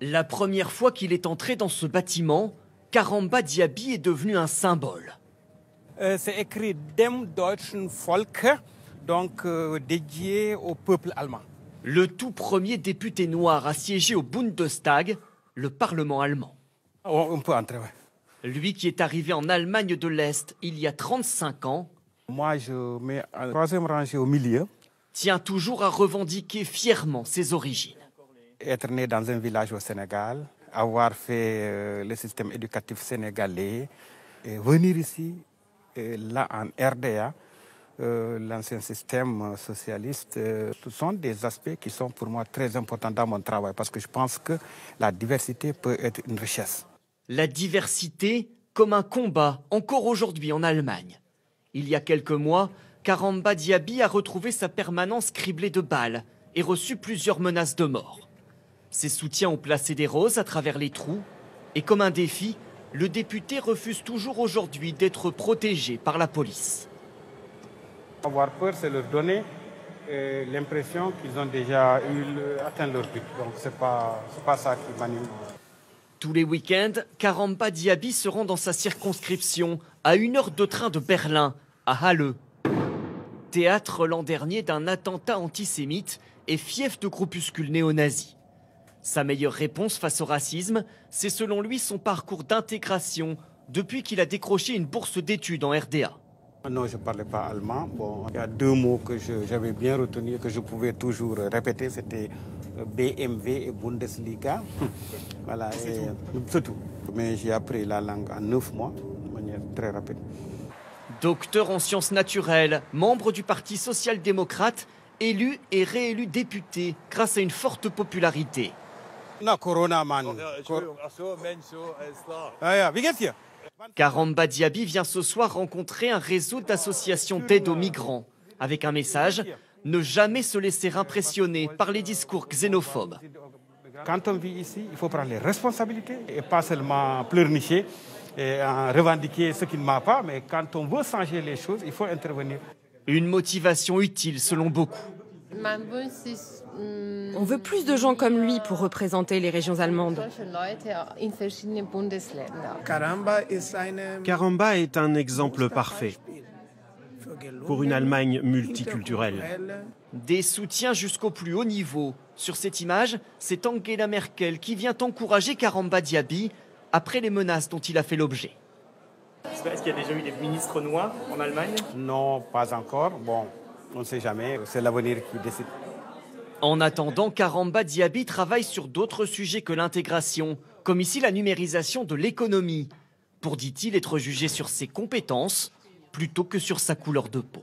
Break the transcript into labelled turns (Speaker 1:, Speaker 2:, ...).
Speaker 1: La première fois qu'il est entré dans ce bâtiment, Karamba Diaby est devenu un symbole.
Speaker 2: C'est écrit Dem deutschen Volke, donc dédié au peuple allemand.
Speaker 1: Le tout premier député noir à siéger au Bundestag, le Parlement allemand.
Speaker 2: On peut entrer, oui.
Speaker 1: Lui qui est arrivé en Allemagne de l'Est il y a 35 ans,
Speaker 2: moi je mets en troisième rangée au milieu.
Speaker 1: Tient toujours à revendiquer fièrement ses origines.
Speaker 2: Être né dans un village au Sénégal, avoir fait le système éducatif sénégalais, et venir ici, là en RDA, l'ancien système socialiste, ce sont des aspects qui sont pour moi très importants dans mon travail parce que je pense que la diversité peut être une richesse.
Speaker 1: La diversité comme un combat encore aujourd'hui en Allemagne. Il y a quelques mois, Karamba Diaby a retrouvé sa permanence criblée de balles et reçu plusieurs menaces de mort. Ses soutiens ont placé des roses à travers les trous et comme un défi, le député refuse toujours aujourd'hui d'être protégé par la police.
Speaker 2: Avoir peur, c'est leur donner l'impression qu'ils ont déjà atteint leur but. Donc c'est pas ça qui m'anime.
Speaker 1: Tous les week-ends, Karamba Diaby se rend dans sa circonscription à 1 heure de train de Berlin, à Halle. Théâtre l'an dernier d'un attentat antisémite et fief de groupuscules néo-nazis. Sa meilleure réponse face au racisme, c'est selon lui son parcours d'intégration depuis qu'il a décroché une bourse d'études en RDA.
Speaker 2: Non, je ne parlais pas allemand. Bon, il y a 2 mots que j'avais bien retenus, que je pouvais toujours répéter, c'était BMW et Bundesliga. Voilà, c'est tout. Mais j'ai appris la langue en 9 mois, de manière très rapide.
Speaker 1: Docteur en sciences naturelles, membre du Parti social-démocrate, élu et réélu député grâce à une forte popularité.
Speaker 2: Na, Corona, Mann. Wie geht's dir?
Speaker 1: Karamba Diaby vient ce soir rencontrer un réseau d'associations d'aide aux migrants, avec un message, ne jamais se laisser impressionner par les discours xénophobes.
Speaker 2: Quand on vit ici, il faut prendre les responsabilités et pas seulement pleurnicher et revendiquer ce qui ne va pas, mais quand on veut changer les choses, il faut intervenir.
Speaker 1: Une motivation utile selon beaucoup.
Speaker 3: On veut plus de gens comme lui pour représenter les régions allemandes.
Speaker 4: Karamba est un exemple parfait pour une Allemagne multiculturelle.
Speaker 1: Des soutiens jusqu'au plus haut niveau. Sur cette image, c'est Angela Merkel qui vient encourager Karamba Diaby après les menaces dont il a fait l'objet. Est-ce qu'il y a déjà eu des ministres noirs en Allemagne?
Speaker 2: Non, pas encore. Bon, on ne sait jamais. C'est l'avenir qui décide.
Speaker 1: En attendant, Karamba Diaby travaille sur d'autres sujets que l'intégration, comme ici la numérisation de l'économie, pour, dit-il, être jugé sur ses compétences plutôt que sur sa couleur de peau.